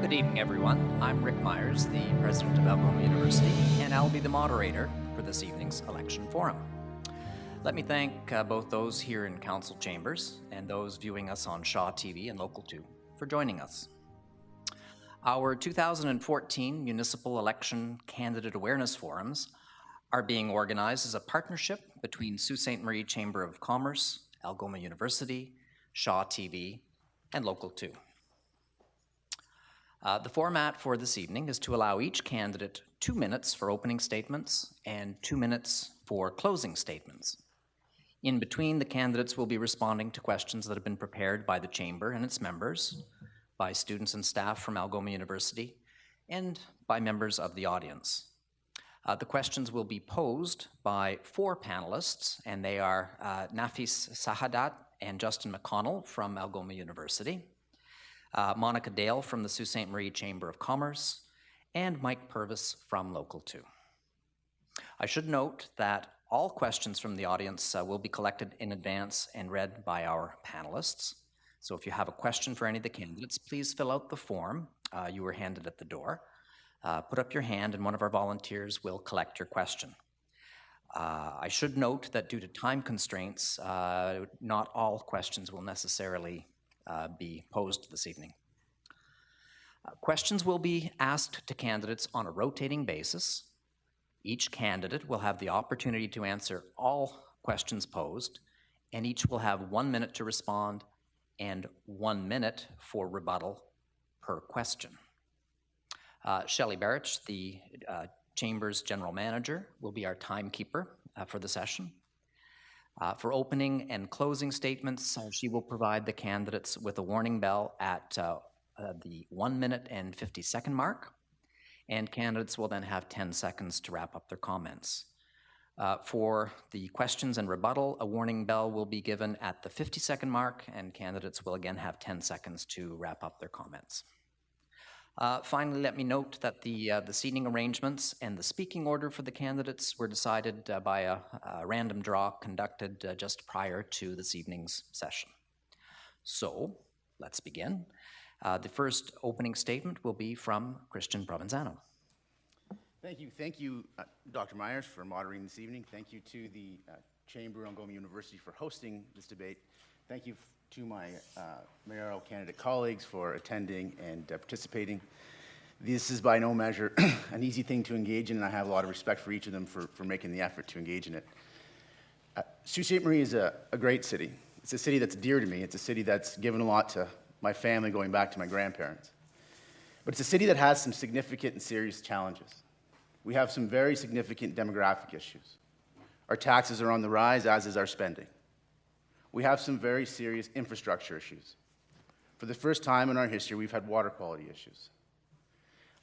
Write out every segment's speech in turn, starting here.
Good evening, everyone. I'm Rick Myers, the president of Algoma University, and I'll be the moderator for this evening's election forum. Let me thank both those here in council chambers and those viewing us on Shaw TV and Local 2 for joining us. Our 2014 municipal election candidate awareness forums are being organized as a partnership between Sault Ste. Marie Chamber of Commerce, Algoma University, Shaw TV, and Local 2. The format for this evening is to allow each candidate 2 minutes for opening statements and 2 minutes for closing statements. In between, the candidates will be responding to questions that have been prepared by the Chamber and its members, by students and staff from Algoma University, and by members of the audience. The questions will be posed by 4 panelists, and they are Nafis Sahadat and Justin McConnell from Algoma University, Monica Dale from the Sault Ste. Marie Chamber of Commerce, and Mike Purvis from Local 2. I should note that all questions from the audience will be collected in advance and read by our panelists. So if you have a question for any of the candidates, please fill out the form you were handed at the door. Put up your hand and one of our volunteers will collect your question. I should note that due to time constraints, not all questions will necessarily be posed this evening. Questions will be asked to candidates on a rotating basis. Each candidate will have the opportunity to answer all questions posed, and each will have 1 minute to respond and 1 minute for rebuttal per question. Shelley Barrich, the Chamber's General Manager, will be our timekeeper for the session. For opening and closing statements, she will provide the candidates with a warning bell at the 1 minute and 50-second mark, and candidates will then have 10 seconds to wrap up their comments. For the questions and rebuttal, a warning bell will be given at the 50-second mark, and candidates will again have 10 seconds to wrap up their comments. Finally, let me note that the seating arrangements and the speaking order for the candidates were decided by a random draw conducted just prior to this evening's session. So, let's begin. The first opening statement will be from Christian Provenzano. Thank you, Dr. Myers, for moderating this evening. Thank you to the Chamber and Algoma University for hosting this debate. Thank you to my mayoral candidate colleagues for attending and participating. This is by no measure an easy thing to engage in, and I have a lot of respect for each of them for making the effort to engage in it. Sault Ste. Marie is a great city. It's a city that's dear to me. It's a city that's given a lot to my family going back to my grandparents. But it's a city that has some significant and serious challenges. We have some very significant demographic issues. Our taxes are on the rise, as is our spending. We have some very serious infrastructure issues. For the first time in our history, we've had water quality issues.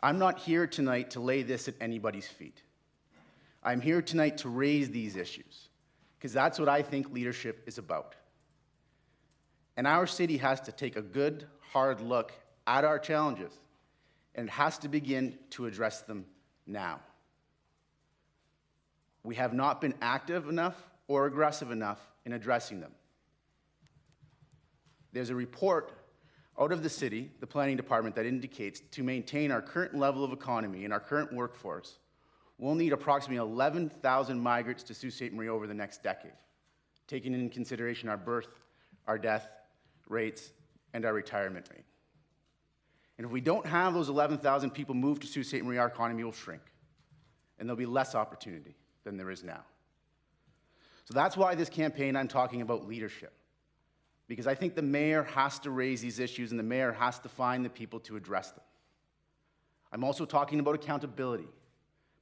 I'm not here tonight to lay this at anybody's feet. I'm here tonight to raise these issues, because that's what I think leadership is about. And our city has to take a good, hard look at our challenges, and it has to begin to address them now. We have not been active enough or aggressive enough in addressing them. There's a report out of the city, the planning department, that indicates to maintain our current level of economy and our current workforce, we'll need approximately 11,000 migrants to Sault Ste. Marie over the next decade, taking into consideration our birth, our death rates, and our retirement rate. And if we don't have those 11,000 people move to Sault Ste. Marie, our economy will shrink, and there'll be less opportunity than there is now. So that's why this campaign I'm talking about leadership. Because I think the mayor has to raise these issues and the mayor has to find the people to address them. I'm also talking about accountability,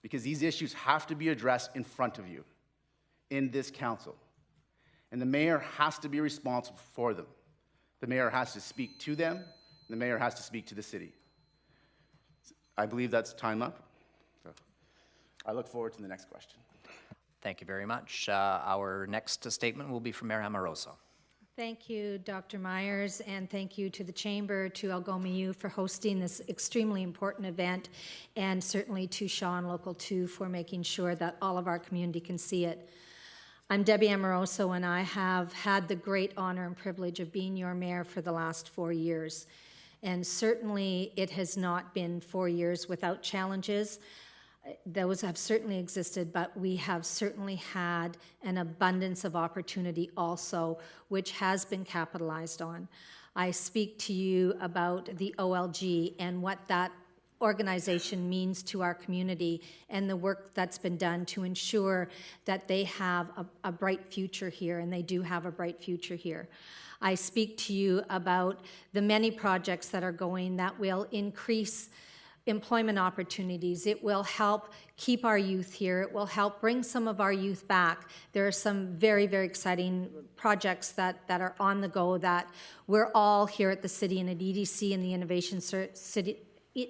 because these issues have to be addressed in front of you, in this council. And the mayor has to be responsible for them. The mayor has to speak to them, and the mayor has to speak to the city. I believe that's time up. So I look forward to the next question. Thank you very much. Our next statement will be from Mayor Amaroso. Thank you, Dr. Myers, and thank you to the Chamber, to Algoma U for hosting this extremely important event, and certainly to Shaw and Local 2 for making sure that all of our community can see it. I'm Debbie Amaroso, and I have had the great honor and privilege of being your mayor for the last 4 years. And certainly it has not been 4 years without challenges. Those have certainly existed, but we have certainly had an abundance of opportunity also, which has been capitalized on. I speak to you about the OLG and what that organization means to our community and the work that's been done to ensure that they have a bright future here, and they do have a bright future here. I speak to you about the many projects that are going that will increase employment opportunities. It will help keep our youth here. It will help bring some of our youth back. There are some very, very exciting projects that are on the go that we're all here at the city and at EDC and the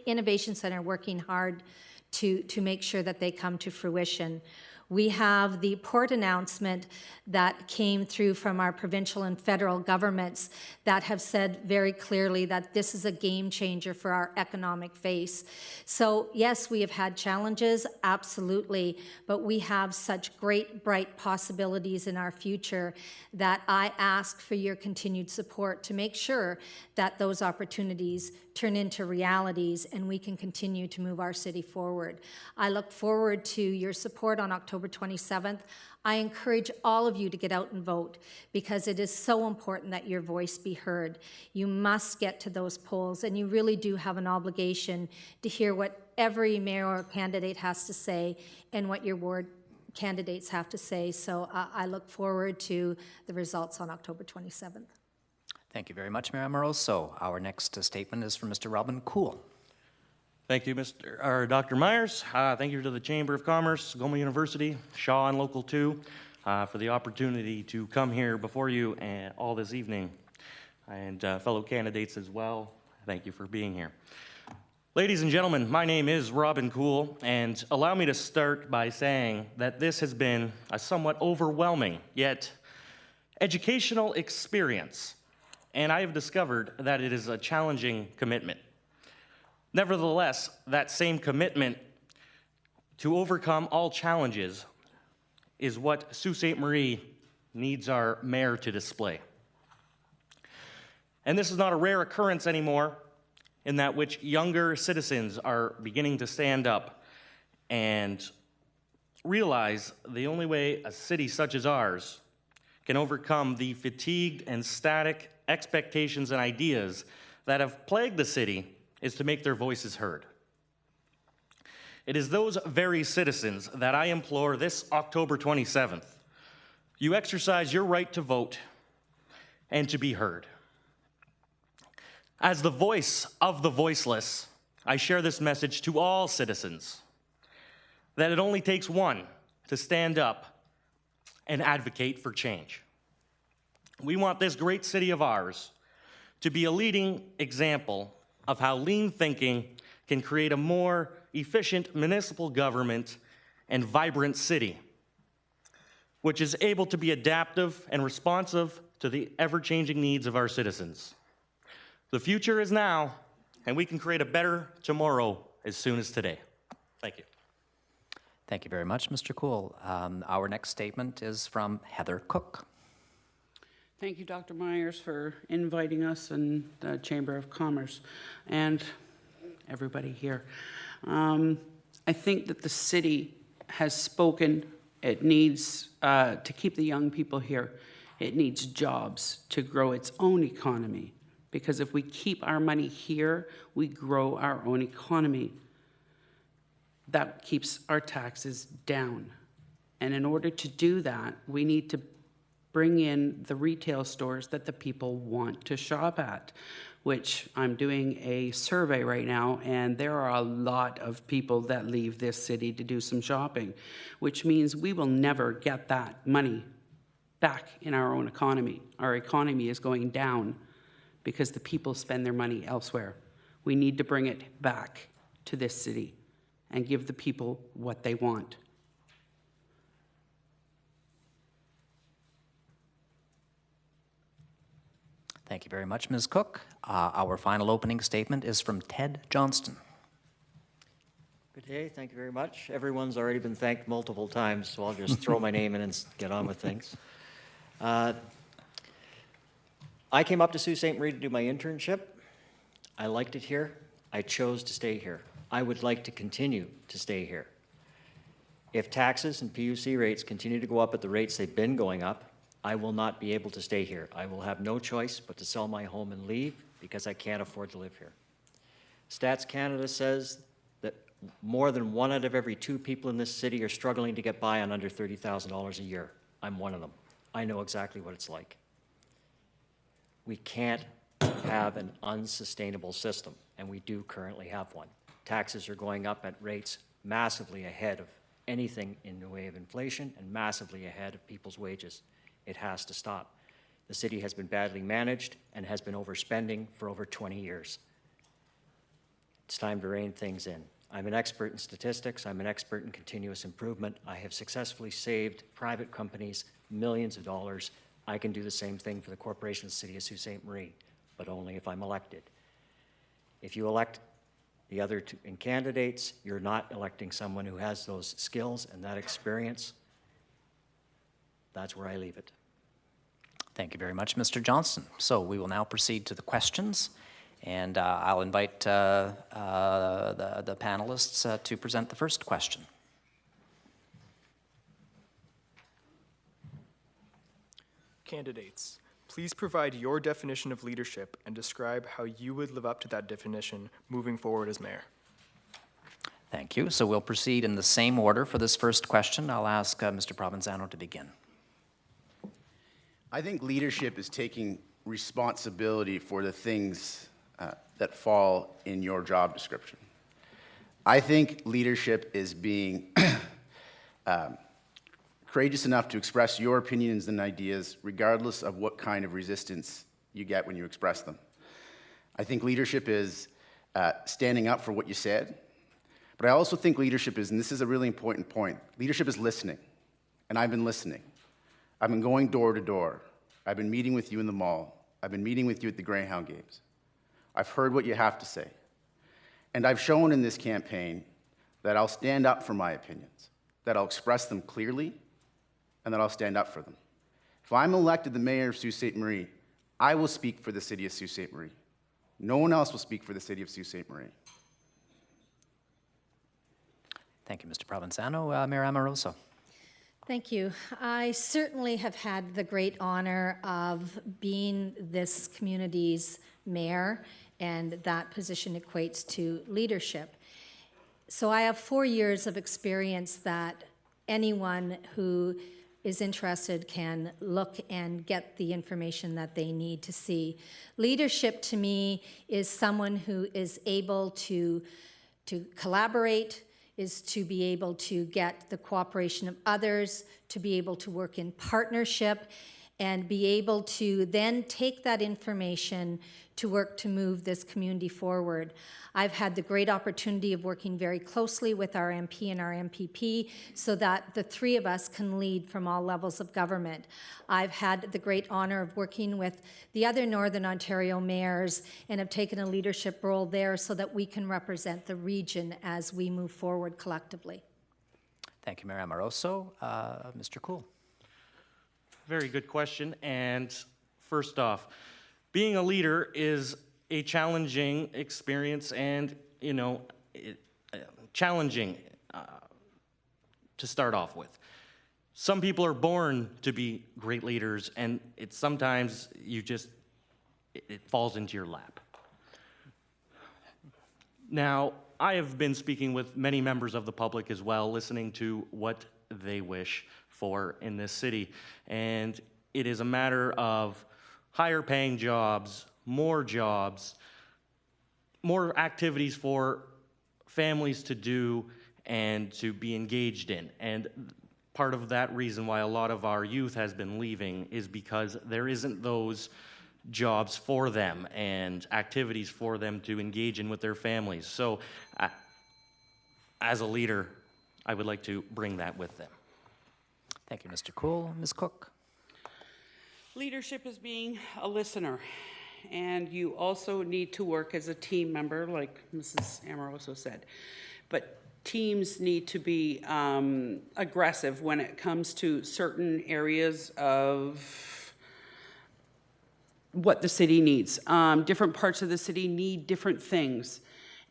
Innovation Center working hard to make sure that they come to fruition. We have the port announcement that came through from our provincial and federal governments that have said very clearly that this is a game changer for our economic face. So yes, we have had challenges, absolutely, but we have such great, bright possibilities in our future that I ask for your continued support to make sure that those opportunities turn into realities and we can continue to move our city forward. I look forward to your support on October 27th. I encourage all of you to get out and vote because it is so important that your voice be heard. You must get to those polls, and you really do have an obligation to hear what every mayoral candidate has to say and what your ward candidates have to say. So I look forward to the results on October 27th. Thank you very much, Mayor Amaroso. Our next statement is from Mr. Robin COULL. Thank you, Dr. Myers. Thank you to the Chamber of Commerce, Algoma University, Shaw and Local 2 for the opportunity to come here before you all this evening, and fellow candidates as well. Thank you for being here. Ladies and gentlemen, my name is Robin COULL, and allow me to start by saying that this has been a somewhat overwhelming yet educational experience, and I have discovered that it is a challenging commitment. Nevertheless, that same commitment to overcome all challenges is what Sault Ste. Marie needs our mayor to display. And this is not a rare occurrence anymore, in that which younger citizens are beginning to stand up and realize the only way a city such as ours can overcome the fatigued and static expectations and ideas that have plagued the city is to make their voices heard. It is those very citizens that I implore this October 27th, you exercise your right to vote and to be heard. As the voice of the voiceless, I share this message to all citizens that it only takes one to stand up and advocate for change. We want this great city of ours to be a leading example of how lean thinking can create a more efficient municipal government and vibrant city, which is able to be adaptive and responsive to the ever-changing needs of our citizens. The future is now, and we can create a better tomorrow as soon as today. Thank you. Thank you very much, Mr. COULL. Our next statement is from Heather Cook. Thank you, Dr. Myers, for inviting us and the Chamber of Commerce and everybody here. I think that the city has spoken. It needs to keep the young people here. It needs jobs to grow its own economy, because if we keep our money here, we grow our own economy. That keeps our taxes down. And in order to do that, we need to bring in the retail stores that the people want to shop at, which I'm doing a survey right now, and there are a lot of people that leave this city to do some shopping, which means we will never get that money back in our own economy. Our economy is going down because the people spend their money elsewhere. We need to bring it back to this city and give the people what they want. Thank you very much, Ms. Cook. Our final opening statement is from Ted Johnston. Good day. Thank you very much. Everyone's already been thanked multiple times, so I'll just throw my name in and get on with things. I came up to Sault Ste. Marie to do my internship. I liked it here. I chose to stay here. I would like to continue to stay here. If taxes and PUC rates continue to go up at the rates they've been going up, I will not be able to stay here. I will have no choice but to sell my home and leave because I can't afford to live here. Stats Canada says that more than 1 out of every 2 people in this city are struggling to get by on under $30,000 a year. I'm one of them. I know exactly what it's like. We can't have an unsustainable system, and we do currently have one. Taxes are going up at rates massively ahead of anything in the way of inflation and massively ahead of people's wages. It has to stop. The city has been badly managed and has been overspending for over 20 years. It's time to rein things in. I'm an expert in statistics. I'm an expert in continuous improvement. I have successfully saved private companies millions of dollars. I can do the same thing for the corporation of the city of Sault Ste. Marie, but only if I'm elected. If you elect the other two candidates, you're not electing someone who has those skills and that experience. That's where I leave it. Thank you very much, Mr. Johnston. So we will now proceed to the questions, and I'll invite the panelists to present the first question. Candidates, please provide your definition of leadership and describe how you would live up to that definition moving forward as mayor. Thank you. So we'll proceed in the same order for this first question. I'll ask Mr. Provenzano to begin. I think leadership is taking responsibility for the things that fall in your job description. I think leadership is being courageous enough to express your opinions and ideas regardless of what kind of resistance you get when you express them. I think leadership is standing up for what you said, but I also think leadership is, and this is a really important point, leadership is listening, and I've been listening. I've been going door to door. I've been meeting with you in the mall. I've been meeting with you at the Greyhound games. I've heard what you have to say. And I've shown in this campaign that I'll stand up for my opinions, that I'll express them clearly, and that I'll stand up for them. If I'm elected the mayor of Sault Ste. Marie, I will speak for the city of Sault Ste. Marie. No one else will speak for the city of Sault Ste. Marie. Thank you, Mr. Provenzano. Mayor Amaroso. Thank you. I certainly have had the great honor of being this community's mayor, and that position equates to leadership. So I have 4 years of experience that anyone who is interested can look and get the information that they need to see. Leadership to me is someone who is able to collaborate, is to be able to get the cooperation of others, to be able to work in partnership, and be able to then take that information to work to move this community forward. I've had the great opportunity of working very closely with our MP and our MPP so that the three of us can lead from all levels of government. I've had the great honor of working with the other Northern Ontario mayors and have taken a leadership role there so that we can represent the region as we move forward collectively. Thank you, Mayor Amaroso. Mr. COULL. Very good question. And first off, being a leader is a challenging experience and, challenging to start off with. Some people are born to be great leaders, and it's sometimes it falls into your lap. Now, I have been speaking with many members of the public as well, listening to what they wish for in this city. And it is a matter of higher paying jobs, more activities for families to do and to be engaged in. And part of that reason why a lot of our youth has been leaving is because there isn't those jobs for them and activities for them to engage in with their families. So as a leader, I would like to bring that with them. Thank you, Mr. COULL. Ms. Cook. Leadership is being a listener, and you also need to work as a team member, like Mrs. Amaroso said. But teams need to be aggressive when it comes to certain areas of what the city needs. Different parts of the city need different things.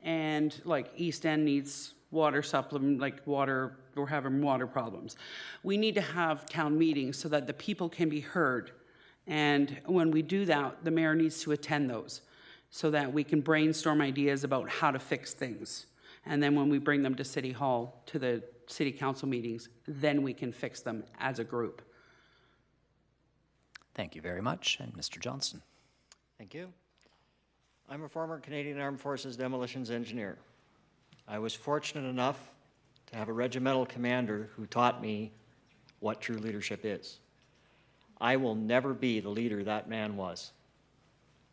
And like East End needs water supplement, like water, we're having water problems. We need to have town meetings so that the people can be heard. And when we do that, the mayor needs to attend those so that we can brainstorm ideas about how to fix things. And then when we bring them to City Hall, to the city council meetings, then we can fix them as a group. Thank you very much. And Mr. Johnston. Thank you. I'm a former Canadian Armed Forces demolitions engineer. I was fortunate enough to have a regimental commander who taught me what true leadership is. I will never be the leader that man was,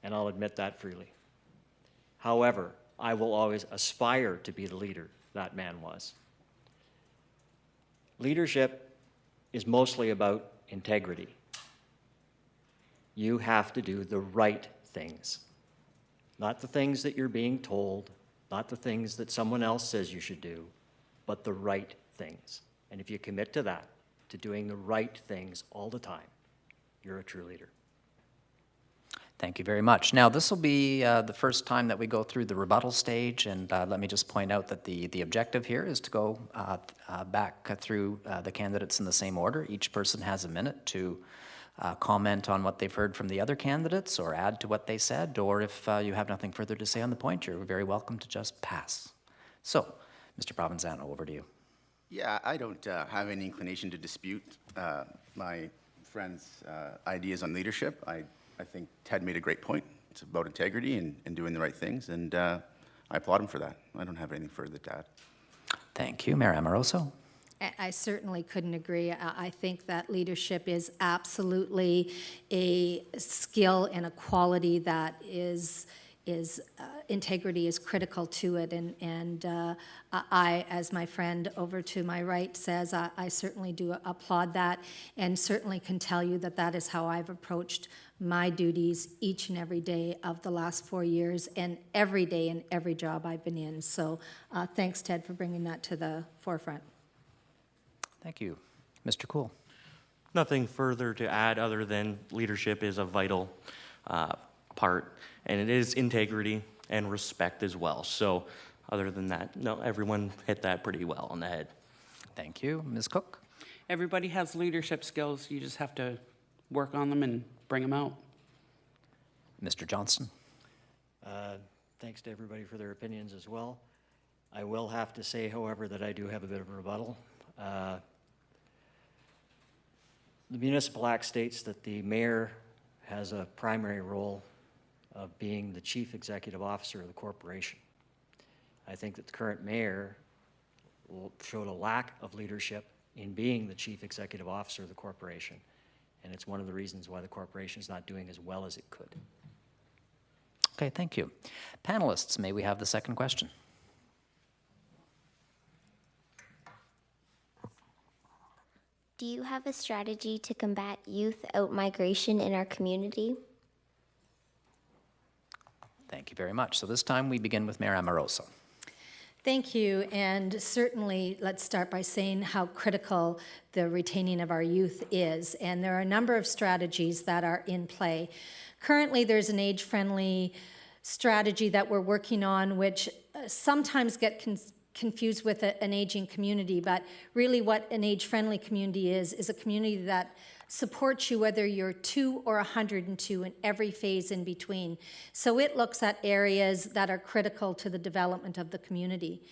and I'll admit that freely. However, I will always aspire to be the leader that man was. Leadership is mostly about integrity. You have to do the right things. Not the things that you're being told, not the things that someone else says you should do, but the right things. And if you commit to that, to doing the right things all the time, you're a true leader. Thank you very much. Now, this will be the first time that we go through the rebuttal stage, and let me just point out that the objective here is to go back through the candidates in the same order. Each person has a minute to comment on what they've heard from the other candidates or add to what they said, or if you have nothing further to say on the point, you're very welcome to just pass. So, Mr. Provenzano, over to you. Yeah, I don't have any inclination to dispute my friend's ideas on leadership. I think Ted made a great point. It's about integrity and doing the right things, and I applaud him for that. I don't have anything further to add. Thank you. Mayor Amaroso. I certainly couldn't agree. I think that leadership is absolutely a skill and a quality that is integrity is critical to it. And I, as my friend over to my right says, I certainly do applaud that, and certainly can tell you that that is how I've approached my duties each and every day of the last 4 years, and every day in every job I've been in. So thanks, Ted, for bringing that to the forefront. Thank you. Mr. COULL. Nothing further to add other than leadership is a vital part, and it is integrity and respect as well. So other than that, no, everyone hit that pretty well on the head. Thank you. Ms. Cook. Everybody has leadership skills. You just have to work on them and bring them out. Mr. Johnston. Thanks to everybody for their opinions as well. I will have to say, however, that I do have a bit of a rebuttal. The Municipal Act states that the mayor has a primary role of being the chief executive officer of the corporation. I think that the current mayor showed a lack of leadership in being the chief executive officer of the corporation, and it's one of the reasons why the corporation is not doing as well as it could. Okay, thank you. Panelists, may we have the second question? Do you have a strategy to combat youth out-migration in our community? Thank you very much. So this time we begin with Mayor Amaroso. Thank you, and certainly let's start by saying how critical the retaining of our youth is, and there are a number of strategies that are in play. Currently, there's an age-friendly strategy that we're working on, which sometimes get confused with an aging community, but really what an age-friendly community is a community that supports you whether you're 2 or 102 in every phase in between. So it looks at areas that are critical to the development of the community.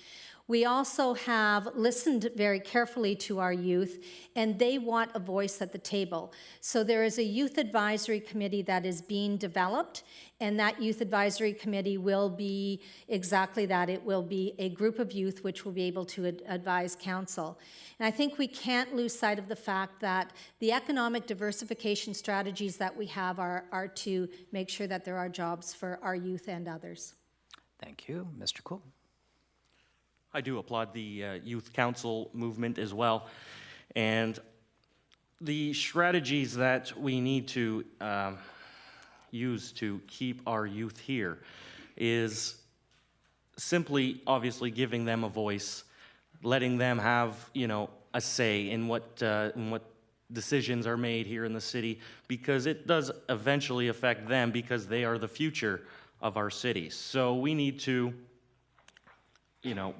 We also have listened very carefully to our youth, and they want a voice at the table. So there is a youth advisory committee that is being developed, and that youth advisory committee will be exactly that. It will be a group of youth which will be able to advise council. And I think we can't lose sight of the fact that the economic diversification strategies that we have are to make sure that there are jobs for our youth and others. Thank you. Mr. COULL. I do applaud the youth council movement as well. And the strategies that we need to use to keep our youth here is simply, obviously, giving them a voice, letting them have, a say in what decisions are made here in the city, because it does eventually affect them, because they are the future of our city. So we need to,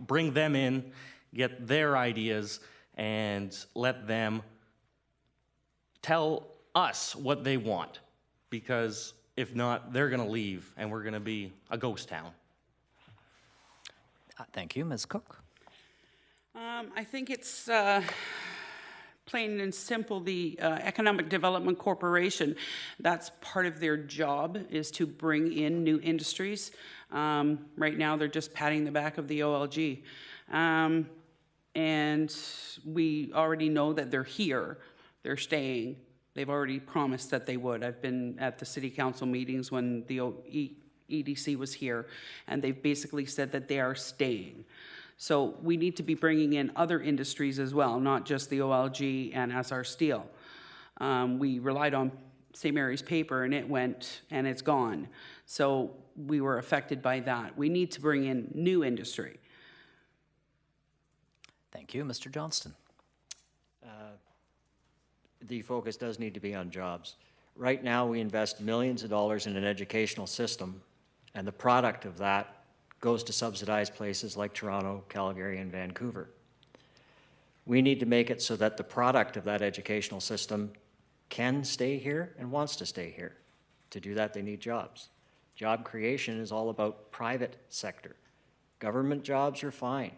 bring them in, get their ideas, and let them tell us what they want, because if not, they're going to leave, and we're going to be a ghost town. Thank you. Ms. Cook? I think it's plain and simple. The Economic Development Corporation, that's part of their job, is to bring in new industries. Right now, they're just patting the back of the OLG. And we already know that they're here. They're staying. They've already promised that they would. I've been at the city council meetings when the EDC was here, and they've basically said that they are staying. So we need to be bringing in other industries as well, not just the OLG and SR Steel. We relied on St. Mary's paper, and it went, and it's gone. So we were affected by that. We need to bring in new industry. Thank you. Mr. Johnston? The focus does need to be on jobs. Right now, we invest millions of dollars in an educational system, and the product of that goes to subsidize places like Toronto, Calgary, and Vancouver. We need to make it so that the product of that educational system can stay here and wants to stay here. To do that, they need jobs. Job creation is all about private sector. Government jobs are fine,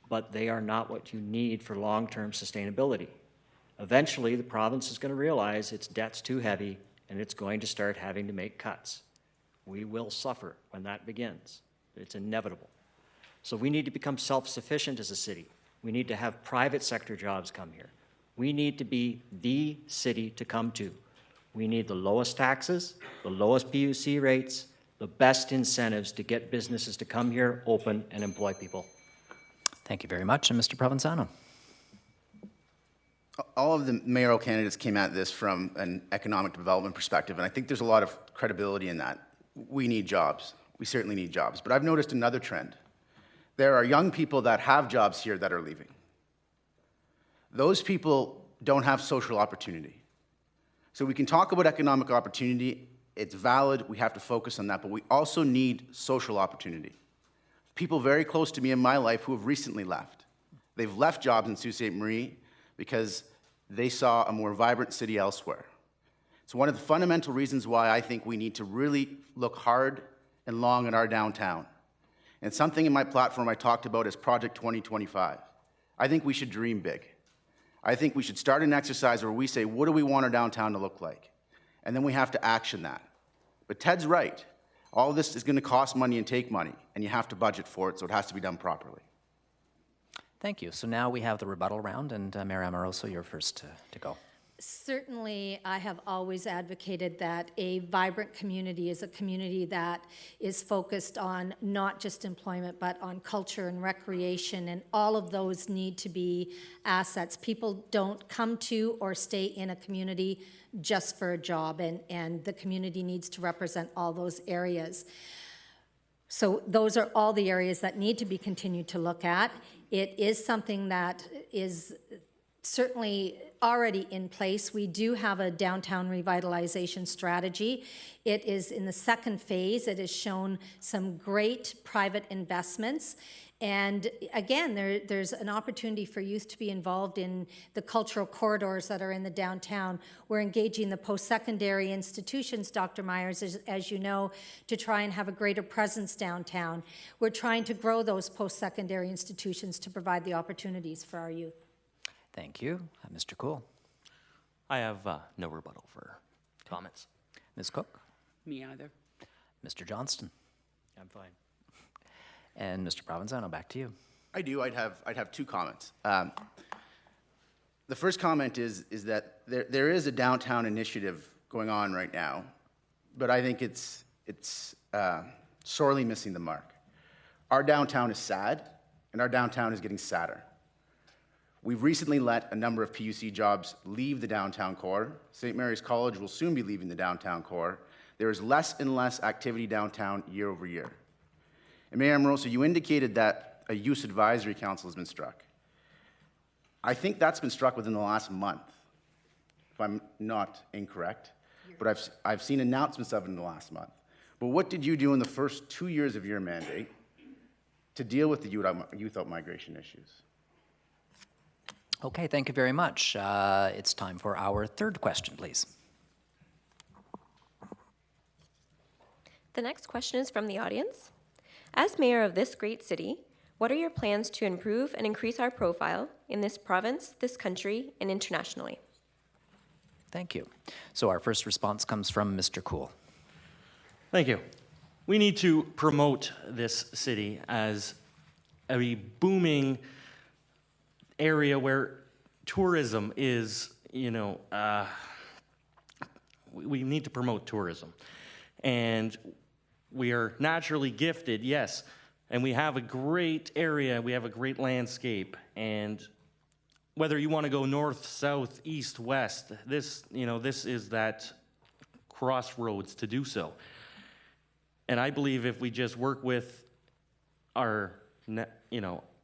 but they are not what you need for long-term sustainability. Eventually, the province is going to realize its debt's too heavy, and it's going to start having to make cuts. We will suffer when that begins. It's inevitable. So we need to become self-sufficient as a city. We need to have private sector jobs come here. We need to be the city to come to. We need the lowest taxes, the lowest PUC rates, the best incentives to get businesses to come here, open, and employ people. Thank you very much. And Mr. Provenzano? All of the mayoral candidates came at this from an economic development perspective, and I think there's a lot of credibility in that. We need jobs. We certainly need jobs. But I've noticed another trend. There are young people that have jobs here that are leaving. Those people don't have social opportunity. So we can talk about economic opportunity. It's valid. We have to focus on that. But we also need social opportunity. People very close to me in my life who have recently left. They've left jobs in Sault Ste. Marie because they saw a more vibrant city elsewhere. It's one of the fundamental reasons why I think we need to really look hard and long at our downtown. And something in my platform I talked about is Project 2025. I think we should dream big. I think we should start an exercise where we say, what do we want our downtown to look like? And then we have to action that. But Ted's right. All of this is going to cost money and take money, and you have to budget for it, so it has to be done properly. Thank you. So now we have the rebuttal round, and Mayor Amaroso, you're first to go. Certainly, I have always advocated that a vibrant community is a community that is focused on not just employment, but on culture and recreation, and all of those need to be assets. People don't come to or stay in a community just for a job, and the community needs to represent all those areas. So those are all the areas that need to be continued to look at. It is something that is certainly already in place. We do have a downtown revitalization strategy. It is in the second phase. It has shown some great private investments. And again, there's an opportunity for youth to be involved in the cultural corridors that are in the downtown. We're engaging the post-secondary institutions, Dr. Myers, as you know, to try and have a greater presence downtown. We're trying to grow those post-secondary institutions to provide the opportunities for our youth. Thank you. Mr. COULL? I have no rebuttal for comments. Ms. Cook? Me either. Mr. Johnston? I'm fine. And Mr. Provenzano, back to you. I do. I'd have two comments. The first comment is that there is a downtown initiative going on right now, but I think it's sorely missing the mark. Our downtown is sad, and our downtown is getting sadder. We've recently let a number of PUC jobs leave the downtown core. St. Mary's College will soon be leaving the downtown core. There is less and less activity downtown year over year. And Mayor Amaroso, you indicated that a use advisory council has been struck. I think that's been struck within the last month. if I'm not incorrect, but I've seen announcements of it in the last month. But what did you do in the first 2 years of your mandate to deal with the youth out-migration issues? Okay, thank you very much. It's time for our third question, please. The next question is from the audience. As mayor of this great city, what are your plans to improve and increase our profile in this province, this country, and internationally? Thank you. So our first response comes from Mr. COULL. Thank you. We need to promote this city as a booming area where tourism is, we need to promote tourism. And we are naturally gifted, yes, and we have a great area, we have a great landscape, and whether you want to go north, south, east, west, this is that crossroads to do so. And I believe if we just work with our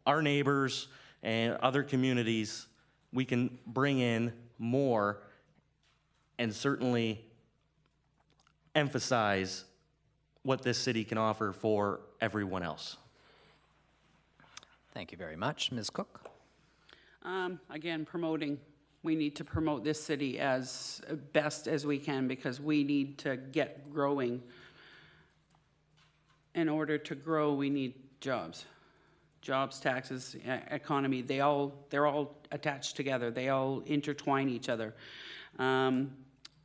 neighbors and other communities, we can bring in more and certainly emphasize what this city can offer for everyone else. Thank you very much. Ms. Cook? Again, promoting. We need to promote this city as best as we can because we need to get growing. In order to grow, we need jobs. Jobs, taxes, economy, they're all attached together. They all intertwine each other.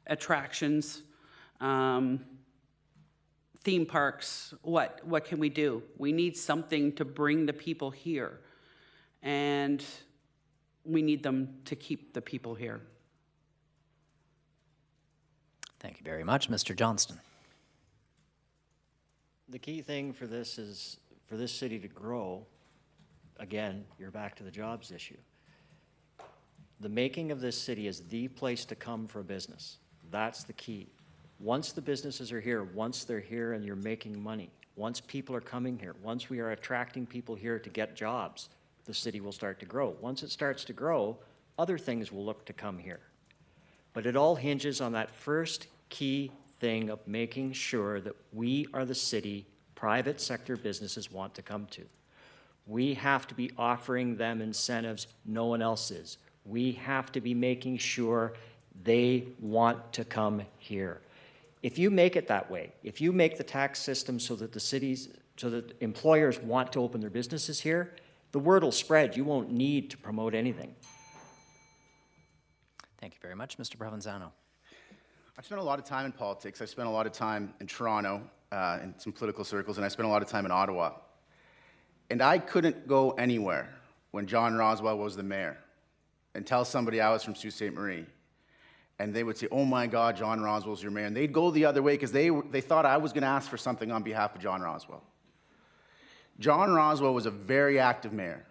Attractions, theme parks, what can we do? We need something to bring the people here. And we need them to keep the people here. Thank you very much. Mr. Johnston? The key thing for this is for this city to grow. Again, you're back to the jobs issue. The making of this city is the place to come for business. That's the key. Once the businesses are here, once they're here and you're making money, once people are coming here, once we are attracting people here to get jobs, the city will start to grow. Once it starts to grow, other things will look to come here. But it all hinges on that first key thing of making sure that we are the city private sector businesses want to come to. We have to be offering them incentives no one else is. We have to be making sure they want to come here. If you make it that way, if you make the tax system so that employers want to open their businesses here, the word will spread. You won't need to promote anything. Thank you very much. Mr. Provenzano? I've spent a lot of time in politics. I spent a lot of time in Toronto, in some political circles, and I spent a lot of time in Ottawa. And I couldn't go anywhere when John Roswell was the mayor and tell somebody I was from Sault Ste. Marie. And they would say, oh my God, John Roswell's your mayor. And they'd go the other way because they thought I was going to ask for something on behalf of John Roswell. John Roswell was a very active mayor.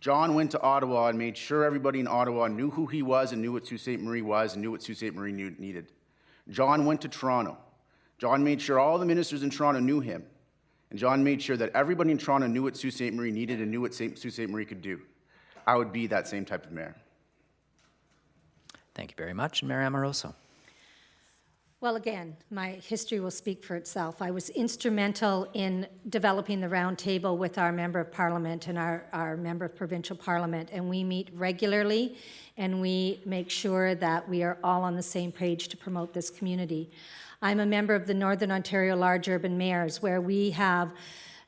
John went to Ottawa and made sure everybody in Ottawa knew who he was and knew what Sault Ste. Marie was and knew what Sault Ste. Marie needed. John went to Toronto. John made sure all the ministers in Toronto knew him. And John made sure that everybody in Toronto knew what Sault Ste. Marie needed and knew what Sault Ste. Marie could do. I would be that same type of mayor. Thank you very much. Mayor Amaroso? Well, again, my history will speak for itself. I was instrumental in developing the roundtable with our Member of Parliament and our Member of Provincial Parliament, and we meet regularly, and we make sure that we are all on the same page to promote this community. I'm a member of the Northern Ontario Large Urban Mayors, where we have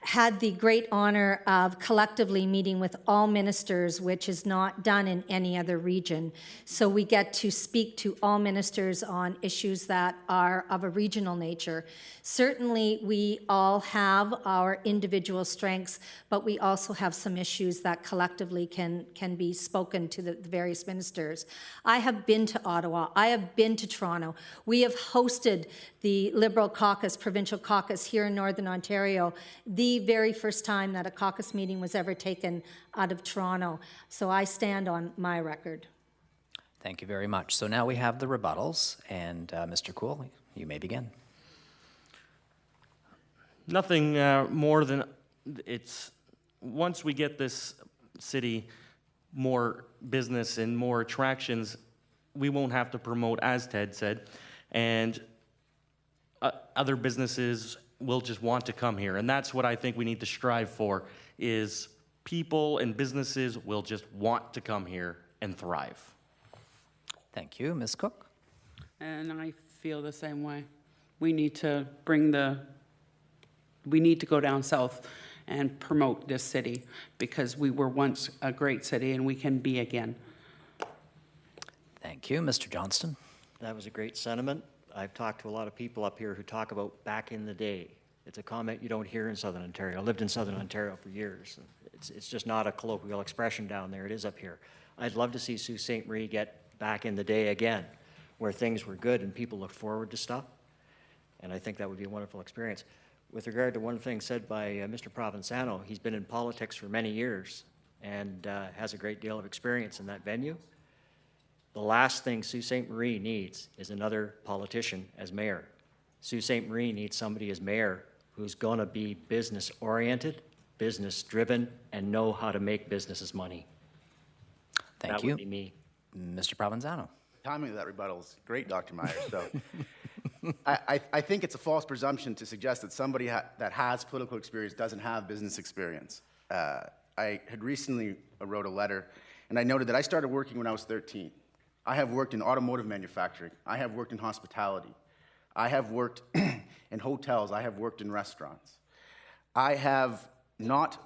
had the great honor of collectively meeting with all ministers, which is not done in any other region. So we get to speak to all ministers on issues that are of a regional nature. Certainly, we all have our individual strengths, but we also have some issues that collectively can be spoken to the various ministers. I have been to Ottawa. I have been to Toronto. We have hosted the Liberal Caucus, Provincial Caucus here in Northern Ontario, the very first time that a caucus meeting was ever taken out of Toronto. So I stand on my record. Thank you very much. So now we have the rebuttals, and Mr. COULL, you may begin. Nothing more than once we get this city more business and more attractions, we won't have to promote, as Ted said, and other businesses will just want to come here. And that's what I think we need to strive for, is people and businesses will just want to come here and thrive. Thank you. Ms. Cook? And I feel the same way. We need to go down south and promote this city, because we were once a great city and we can be again. Thank you. Mr. Johnston? That was a great sentiment. I've talked to a lot of people up here who talk about back in the day. It's a comment you don't hear in Southern Ontario. I lived in Southern Ontario for years. It's just not a colloquial expression down there. It is up here. I'd love to see Sault Ste. Marie get back in the day again, where things were good and people looked forward to stuff. And I think that would be a wonderful experience. With regard to one thing said by Mr. Provenzano, he's been in politics for many years and has a great deal of experience in that venue. The last thing Sault Ste. Marie needs is another politician as mayor. Sault Ste. Marie needs somebody as mayor who's going to be business-oriented, business-driven, and know how to make businesses money. Thank That you. would be me. Mr. Provenzano? Timing of that rebuttal is great, Dr. Myers. So I think it's a false presumption to suggest that somebody that has political experience doesn't have business experience. I had recently wrote a letter, and I noted that I started working when I was 13. I have worked in automotive manufacturing. I have worked in hospitality. I have worked in hotels. I have worked in restaurants. I have not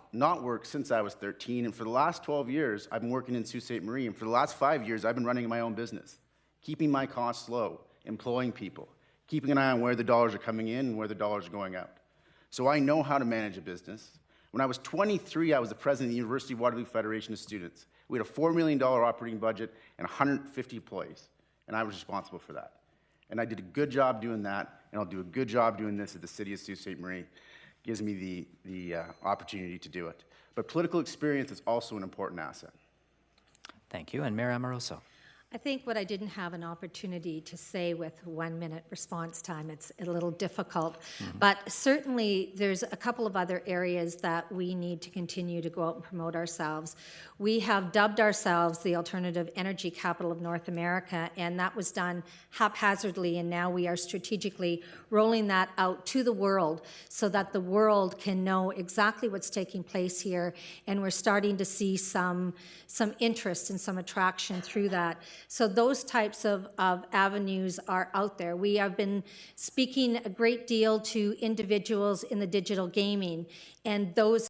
worked since I was 13, and for the last 12 years, I've been working in Sault Ste. Marie, and for the last 5 years, I've been running my own business, keeping my costs low, employing people, keeping an eye on where the dollars are coming in and where the dollars are going out. So I know how to manage a business. When I was 23, I was the president of the University of Waterloo Federation of Students. We had a $4 million operating budget and 150 employees, and I was responsible for that. And I did a good job doing that, and I'll do a good job doing this at the City of Sault Ste. Marie. Gives me the opportunity to do it. But political experience is also an important asset. Thank you. And Mayor Amaroso? I think what I didn't have an opportunity to say with 1 minute response time, it's a little difficult. But certainly there's a couple of other areas that we need to continue to go out and promote ourselves. We have dubbed ourselves the alternative energy capital of North America, and that was done haphazardly, and now we are strategically rolling that out to the world so that the world can know exactly what's taking place here, and we're starting to see some interest and some attraction through that. So those types of avenues are out there. We have been speaking a great deal to individuals in the digital gaming, and those